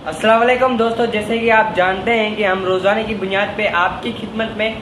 अस्सलाम वालेकुम दोस्तों, जैसे कि आप जानते हैं कि हम रोज़ाना की बुनियाद पे आपकी खिदमत में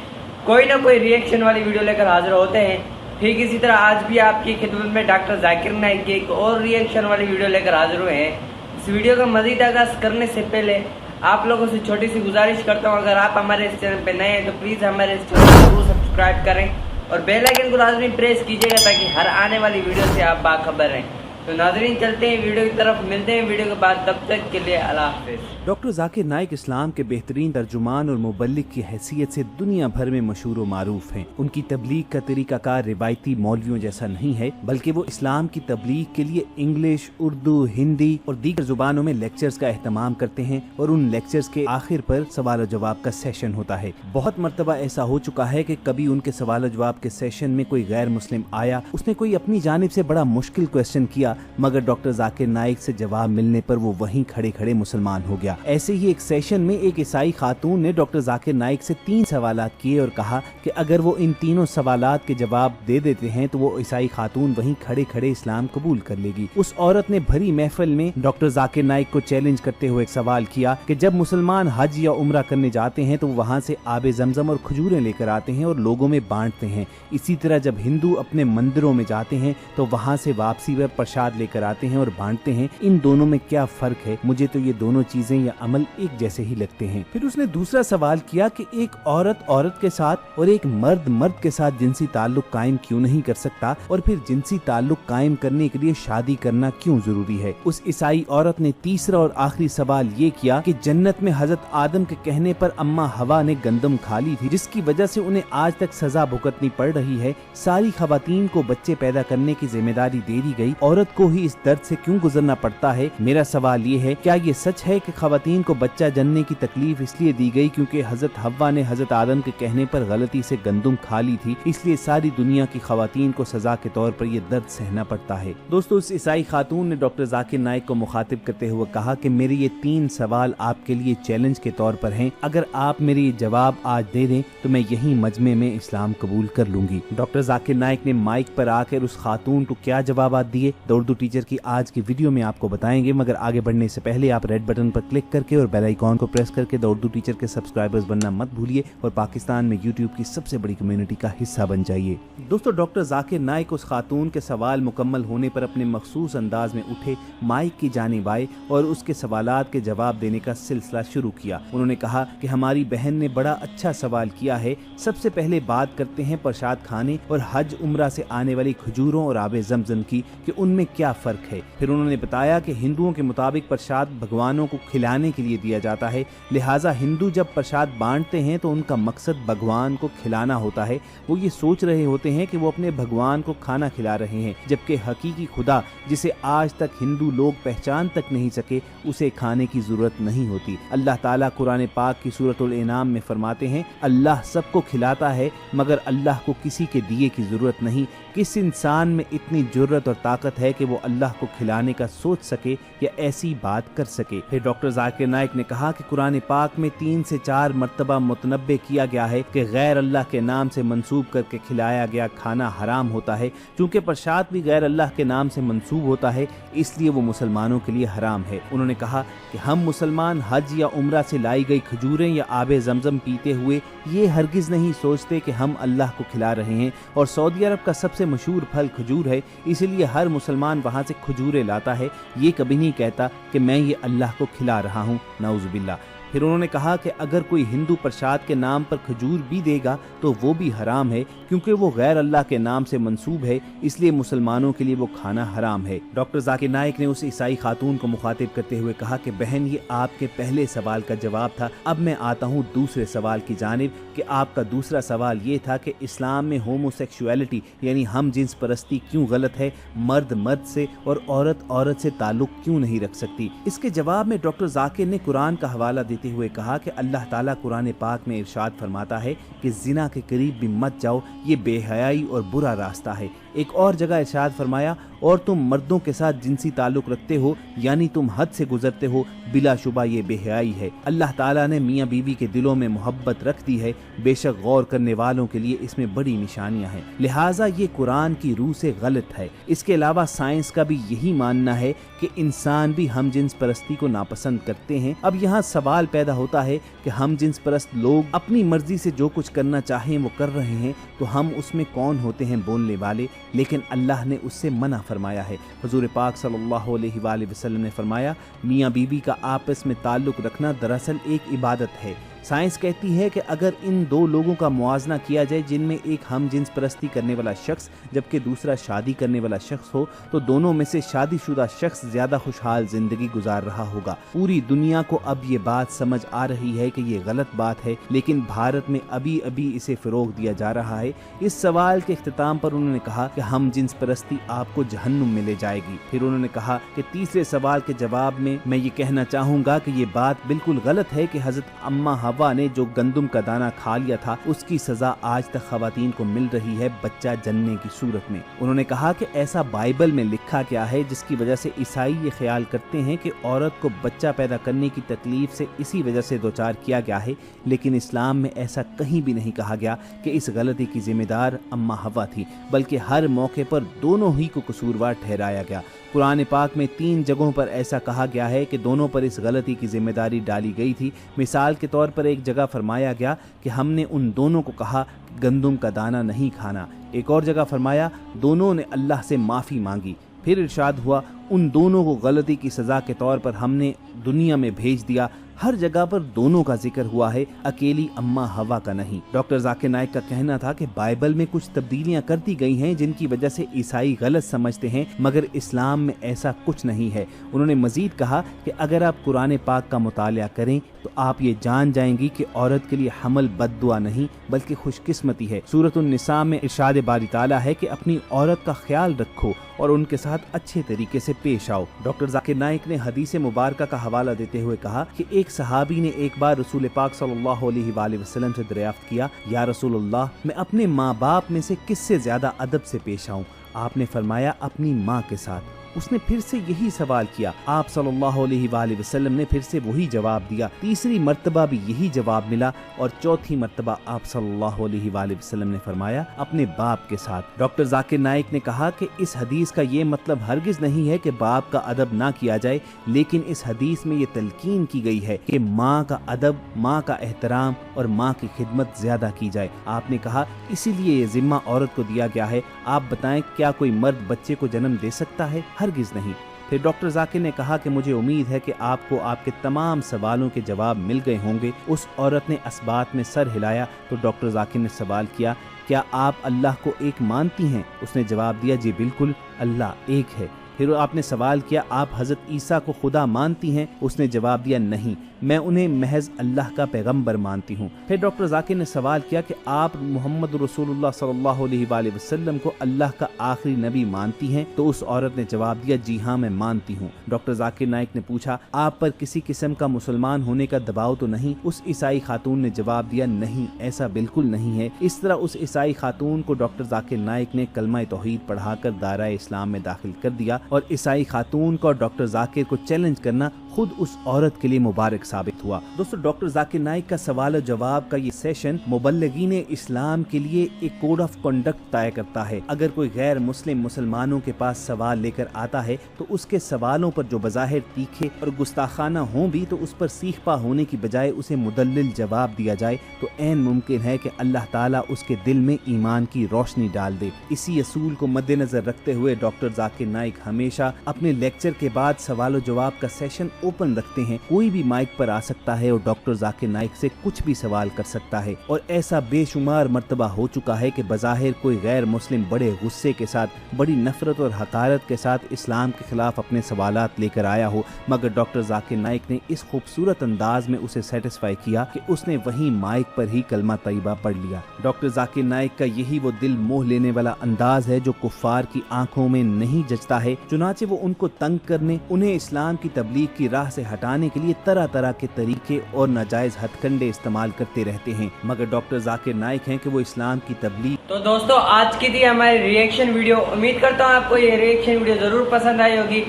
कोई ना कोई रिएक्शन वाली वीडियो लेकर हाजिर होते हैं। ठीक इसी तरह आज भी आपकी खिदमत में डॉक्टर जाकिर नाइक की एक और रिएक्शन वाली वीडियो लेकर हाजिर हुए हैं। इस वीडियो का मज़ीद आगाज़ करने से पहले आप लोगों से छोटी सी गुजारिश करता हूँ, अगर आप हमारे इस चैनल पर नए हैं तो प्लीज़ हमारे इस चैनल को जरूर सब्सक्राइब करें और बेल आइकन को लाजमी प्रेस कीजिएगा ताकि हर आने वाली वीडियो से आप बाखबर रहें। तो नाज़रीन चलते हैं वीडियो की तरफ, मिलते हैं वीडियो के बाद, तब तक के लिए अल्लाह हाफ़िज़। डॉक्टर जाकिर नाइक इस्लाम के बेहतरीन तर्जुमान और मुबल्लिग की हैसियत से दुनिया भर में मशहूर व मारूफ हैं। उनकी तबलीग का तरीक़ाकार रिवायती मौलवियों जैसा नहीं है, बल्कि वो इस्लाम की तबलीग के लिए इंग्लिश, उर्दू, हिंदी और दीगर जुबानों में लेक्चर्स का एहतमाम करते हैं और उन लेक्चर्स के आखिर पर सवाल और जवाब का सेशन होता है। बहुत मरतबा ऐसा हो चुका है कि कभी उनके सवाल और जवाब के सेशन में कोई गैर मुस्लिम आया, उसने कोई अपनी जानिब से बड़ा मुश्किल क्वेश्चन किया, मगर डॉक्टर जाकिर नाइक से जवाब मिलने पर वो वहीं खड़े खड़े मुसलमान हो गया। ऐसे ही एक सेशन में एक ईसाई खातून ने डॉक्टर जाकिर नाइक से 3 सवालात किए और कहा कि अगर वो इन तीनों सवालात के जवाब दे देते हैं तो वो ईसाई खातून वहीं खड़े खड़े इस्लाम कबूल कर लेगी। उस औरत ने भरी महफिल में डॉक्टर जाकिर नाइक को चैलेंज करते हुए एक सवाल किया कि जब मुसलमान हज या उम्रा करने जाते हैं तो वहाँ से आबे जमजम और खजूरें लेकर आते हैं और लोगों में बांटते हैं, इसी तरह जब हिंदू अपने मंदिरों में जाते हैं तो वहाँ से वापसी पर प्रसाद लेकर आते हैं और बांटते हैं, इन दोनों में क्या फर्क है? मुझे तो ये दोनों चीजें या अमल एक जैसे ही लगते हैं। फिर उसने दूसरा सवाल किया कि एक औरत औरत के साथ और एक मर्द मर्द के साथ जिनसी ताल्लुक कायम क्यों नहीं कर सकता, और फिर जिनसी ताल्लुक कायम करने के लिए शादी करना क्यों जरूरी है? उस ईसाई औरत ने तीसरा और आखिरी सवाल ये किया कि जन्नत में हजरत आदम के कहने पर अम्मा हवा ने गंदम खा ली थी, जिसकी वजह से उन्हें आज तक सजा भुगतनी पड़ रही है। सारी खवातीन को बच्चे पैदा करने की जिम्मेदारी दे दी गई, औरत को ही इस दर्द से क्यों गुजरना पड़ता है? मेरा सवाल ये है, क्या ये सच है कि खवातीन को बच्चा जनने की तकलीफ इसलिए दी गई क्योंकि हजरत हव्वा ने हजरत आदम के कहने पर गलती से गंदम खा ली थी, इसलिए सारी दुनिया की खवातीन को सजा के तौर पर ये दर्द सहना पड़ता है? दोस्तों, उस ईसाई खातून ने डॉक्टर जाकिर नाइक को मुखातिब करते हुए कहा कि मेरे ये 3 सवाल आपके लिए चैलेंज के तौर पर हैं, अगर आप मेरे ये जवाब आज दे दें तो मैं यहीं मजमे में इस्लाम कबूल कर लूंगी। डॉक्टर जाकिर नाइक ने माइक पर आकर उस खातून को क्या जवाब दिए द उर्दू टीचर की आज की वीडियो में आपको बताएंगे, मगर आगे बढ़ने से पहले आप रेड बटन पर क्लिक करके और बेल आइकॉन को प्रेस करके द उर्दू टीचर के सब्सक्राइबर्स बनना मत भूलिए और पाकिस्तान में यूट्यूब की सबसे बड़ी कम्युनिटी का हिस्सा बन जाइए। दोस्तों, डॉक्टर जाकिर नाइक उस खातून के सवाल मुकम्मल होने पर अपने मखसूस अंदाज में उठे, माइक की जानिब आए और उसके सवालात के जवाब देने का सिलसिला शुरू किया। उन्होंने कहा कि हमारी बहन ने बड़ा अच्छा सवाल किया है। सबसे पहले बात करते हैं प्रसाद खाने और हज उम्रा से आने वाली खजूरों और आबे जमजम की, कि उनमें क्या फर्क है। फिर उन्होंने बताया कि हिंदुओं के मुताबिक प्रसाद भगवानों को खिलाने के लिए दिया जाता है, लिहाजा हिंदू जब प्रसाद बांटते हैं तो उनका मकसद भगवान को खिलाना होता है। वो ये सोच रहे होते हैं कि वो अपने भगवान को खाना खिला रहे हैं, जबकि हकीकी खुदा जिसे आज तक हिंदू लोग पहचान तक नहीं सके, उसे खाने की जरूरत नहीं होती। अल्लाह ताला कुरान पाक की सूरतुल इनाम में फरमाते हैं, अल्लाह सबको खिलाता है मगर अल्लाह को किसी के दिए की जरूरत नहीं। किस इंसान में इतनी जुर्रत और ताकत है कि वो अल्लाह को खिलाने का सोच सके या ऐसी बात कर सके? फिर डॉक्टर जाकिर नाइक ने कहा कि कुरान पाक में 3 से 4 मरतबा मुतनब्बे किया गया है कि गैर अल्लाह के नाम से मंसूब करके खिलाया गया खाना हराम होता है। चूंकि प्रसाद भी गैर अल्लाह के नाम से मंसूब होता है, इसलिए वो मुसलमानों के लिए हराम है। उन्होंने कहा कि हम मुसलमान हज या उम्रा से लाई गई खजूरें या आबे जमजम पीते हुए ये हरगिज नहीं सोचते कि हम अल्लाह को खिला रहे हैं, और सऊदी अरब का सबसे मशहूर फल खजूर है, इसलिए हर मुसलमान वहाँ से खजूरें लाता है। ये कभी नहीं कहता कि मैं ये अल्लाह को खिला रहा हूँ, नऊज़ बिल्लाह। फिर उन्होंने कहा कि अगर कोई हिंदू प्रसाद के नाम पर खजूर भी देगा तो वो भी हराम है, क्योंकि वो गैर अल्लाह के नाम से मंसूब है, इसलिए मुसलमानों के लिए वो खाना हराम है। डॉक्टर जाकिर नाइक ने उस ईसाई खातून को मुखातिब करते हुए कहा कि बहन, ये आपके पहले सवाल का जवाब था। अब मैं आता हूँ दूसरे सवाल की जानिब, कि आपका दूसरा सवाल ये था कि इस्लाम में होमोसेक्सुअलिटी यानी हम जिन्स परस्ती क्यों गलत है, मर्द मर्द से और औरत औरत से ताल्लुक क्यों नहीं रख सकती? इसके जवाब में डॉक्टर जाकिर ने कुरान का हवाला देते हुए कहा कि अल्लाह ताला कुरान पाक में इरशाद फरमाता है कि जिना के करीब भी मत जाओ, ये बेहयाई और बुरा रास्ता है। एक और जगह इरशाद फरमाया, और तुम मर्दों के साथ जिनसी ताल्लुक रखते हो यानी तुम हद से गुजरते हो, बिला शुबा ये बेहयाई है। अल्लाह ताला ने मियाँ बीवी के दिलों में मोहब्बत रख दी है, बेशक गौर करने वालों के लिए इसमें बड़ी निशानियां हैं। लिहाजा ये कुरान की रूह से गलत है। इसके अलावा साइंस का भी यही मानना है कि इंसान भी हम जिन्स परस्ती को नापसंद करते हैं। अब यहाँ सवाल पैदा होता है कि हम जिन्स परस्त लोग अपनी मर्जी से जो कुछ करना चाहें वो कर रहे हैं, तो हम उसमें कौन होते हैं बोलने वाले? लेकिन अल्लाह ने उससे मना फरमाया है। हुजूर पाक सल्लल्लाहु अलैहि वसल्लम ने फरमाया, मियाँ बीवी का आपस में ताल्लुक रखना दरअसल एक इबादत है। साइंस कहती है कि अगर इन दो लोगों का मुआवजा किया जाए जिनमें एक हम जिन्स परस्ती करने वाला शख्स जबकि दूसरा शादी करने वाला शख्स हो, तो दोनों में से शादीशुदा शख्स ज्यादा खुशहाल जिंदगी गुजार रहा होगा। पूरी दुनिया को अब ये बात समझ आ रही है कि ये गलत बात है, लेकिन भारत में अभी अभी इसे फरोग दिया जा रहा है। इस सवाल के इख्तिताम पर उन्होंने कहा कि हम जिन्स परस्ती आपको जहन्नुम में ले जाएगी। फिर उन्होंने कहा कि तीसरे सवाल के जवाब में मैं ये कहना चाहूँगा कि ये बात बिल्कुल गलत है कि हजरत अम्मा हवा ने जो गंदुम का दाना खा लिया था उसकी सजा आज तक खवातीन को मिल रही है बच्चा जन्ने की सूरत में। उन्होंने कहा कि ऐसा बाइबल में लिखा गया है जिसकी वजह से ईसाई ये ख्याल करते हैं कि औरत को बच्चा पैदा करने की तकलीफ से इसी वजह से दो चार किया गया है, लेकिन इस्लाम में ऐसा कहीं भी नहीं कहा गया कि इस गलती की जिम्मेदार अम्मा हवा थी, बल्कि हर मौके पर दोनों ही को कसूरवार ठहराया गया। कुरान पाक में 3 जगहों पर ऐसा कहा गया है कि दोनों पर इस गलती की जिम्मेदारी डाली गई थी। मिसाल के तौर पर एक जगह फरमाया गया कि हमने उन दोनों को कहा गंदुम का दाना नहीं खाना। एक और जगह फरमाया दोनों ने अल्लाह से माफ़ी मांगी। फिर इरशाद हुआ उन दोनों को गलती की सज़ा के तौर पर हमने दुनिया में भेज दिया। हर जगह पर दोनों का जिक्र हुआ है, अकेली अम्मा हवा का नहीं। डॉक्टर जाकिर नाइक का कहना था कि बाइबल में कुछ तब्दीलियां कर दी गई हैं जिनकी वजह से ईसाई गलत समझते हैं, मगर इस्लाम में ऐसा कुछ नहीं है। उन्होंने मजीद कहा कि अगर आप कुरान पाक का मुतालिया करें तो आप ये जान जाएंगी कि औरत के लिए हमल बद्दुआ नहीं बल्कि खुशकिस्मती है। सूरत उन-निसा में इरशाद बारी ताला है कि अपनी औरत का ख्याल रखो और उनके साथ अच्छे तरीके से पेश आओ। डॉक्टर जाकिर नाइक ने हदीस मुबारक का हवाला देते हुए कहा कि एक सहाबी ने एक बार रसूल पाक सल्लल्लाहु अलैहि वसल्लम से दरियाफ्त किया, या रसूलुल्लाह मैं अपने माँ बाप में से किससे ज्यादा अदब से पेश आऊँ? आपने फरमाया अपनी माँ के साथ। उसने फिर से यही सवाल किया, आप सल्लल्लाहु अलैहि वसल्लम ने फिर से वही जवाब दिया। तीसरी मर्तबा भी यही जवाब मिला और चौथी मर्तबा आप सल्लल्लाहु अलैहि वसल्लम ने फरमाया अपने बाप के साथ। डॉक्टर जाकिर नाइक ने कहा कि इस हदीस का ये मतलब हरगिज नहीं है कि बाप का अदब ना किया जाए, लेकिन इस हदीस में ये तलकीन की गई है कि माँ का अदब, माँ का एहतराम और माँ की खिदमत ज्यादा की जाए। आपने कहा इसीलिए ये जिम्मा औरत को दिया गया है। आप बताएं क्या कोई मर्द बच्चे को जन्म दे सकता है? हरगिज नहीं। फिर डॉक्टर जाकिर ने कहा कि मुझे उम्मीद है कि आपको आपके तमाम सवालों के जवाब मिल गए होंगे। उस औरत ने असबात में सर हिलाया तो डॉक्टर जाकिर ने सवाल किया, क्या आप अल्लाह को एक मानती हैं? उसने जवाब दिया, जी बिल्कुल, अल्लाह एक है। फिर आपने सवाल किया, आप हजरत ईसा को खुदा मानती हैं? उसने जवाब दिया, नहीं, मैं उन्हें महज अल्लाह का पैगंबर मानती हूँ। फिर डॉक्टर जाकिर ने सवाल किया कि आप मोहम्मद रसूलुल्लाह सल्लल्लाहु अलैहि वसल्लम को अल्लाह का आखिरी नबी मानती हैं? तो उस औरत ने जवाब दिया, जी हाँ मैं मानती हूँ। डॉक्टर जाकिर नाइक ने पूछा, आप पर किसी किस्म का मुसलमान होने का दबाव तो नहीं? उस ईसाई खातून ने जवाब दिया, नहीं, ऐसा बिल्कुल नहीं है। इस तरह उस ईसाई खातून को डॉक्टर जाकिर नाइक ने कलमा तौहीद पढ़ाकर दायरा इस्लाम में दाखिल कर दिया और ईसाई खातून को डॉक्टर जाकिर को चैलेंज करना खुद उस औरत के लिए मुबारक साबित हुआ। दोस्तों, डॉक्टर जाकिर नाइक का सवाल और जवाब का ये सेशन मुबल्लिगीन इस्लाम के लिए एक कोड ऑफ कंडक्ट तय करता है। अगर कोई गैर मुस्लिम मुसलमानों के पास सवाल लेकर आता है तो उसके सवालों पर जो बज़ाहिर तीखे और गुस्ताखाना हों भी तो उस पर सीखपा होने की बजाय उसे मुदल्लिल जवाब दिया जाए तो ऐन मुमकिन है कि अल्लाह ताला उसके दिल में ईमान की रोशनी डाल दे। इसी असूल को मद्देनजर रखते हुए डॉक्टर जाकिर नाइक हमेशा अपने लेक्चर के बाद सवाल जवाब का सेशन ओपन रखते हैं। कोई भी माइक पर आ सकता है और डॉक्टर जाकिर नाइक से कुछ भी सवाल कर सकता है। और ऐसा बेशुमार मर्तबा हो चुका है कि बज़ाहिर कोई गैर मुस्लिम बड़े गुस्से के साथ, बड़ी नफरत और हकारत के साथ इस्लाम के खिलाफ अपने सवालात लेकर आया हो, मगर डॉक्टर जाकिर नाइक ने इस खूबसूरत अंदाज में उसे सेटिस्फाई किया कि उसने वहीं माइक पर ही कलमा तैयबा पढ़ लिया। डॉक्टर जाकिर नाइक का यही वो दिल मोह लेने वाला अंदाज है जो कुफ्फार की आंखों में नहीं जचता है। चुनाचे वो उनको तंग करने, उन्हें इस्लाम की तबलीग की راہ سے ہٹانے کے لیے طرح طرح کے طریقے اور ناجائز ہتھ کنڈے استعمال کرتے رہتے ہیں، مگر ڈاکٹر ذاکر نائک ہیں کہ وہ اسلام کی تبلیغ۔ تو دوستو آج کی تھی ہماری ریئیکشن ویڈیو، امید کرتا ہوں آپ کو یہ ریئیکشن ویڈیو ضرور پسند آئی ہوگی۔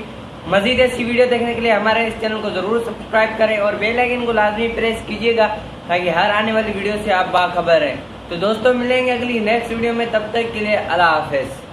مزید ایسی ویڈیو دیکھنے کے لیے ہمارے اس چینل کو ضرور سبسکرائب کریں اور بیل آئیکن کو لازمی پریس کیجیے گا تاکہ ہر آنے والی ویڈیو سے آپ باخبر ہیں۔ تو دوستو ملیں گے اگلی نیکسٹ ویڈیو میں، تب تک کے لیے اللہ حافظ۔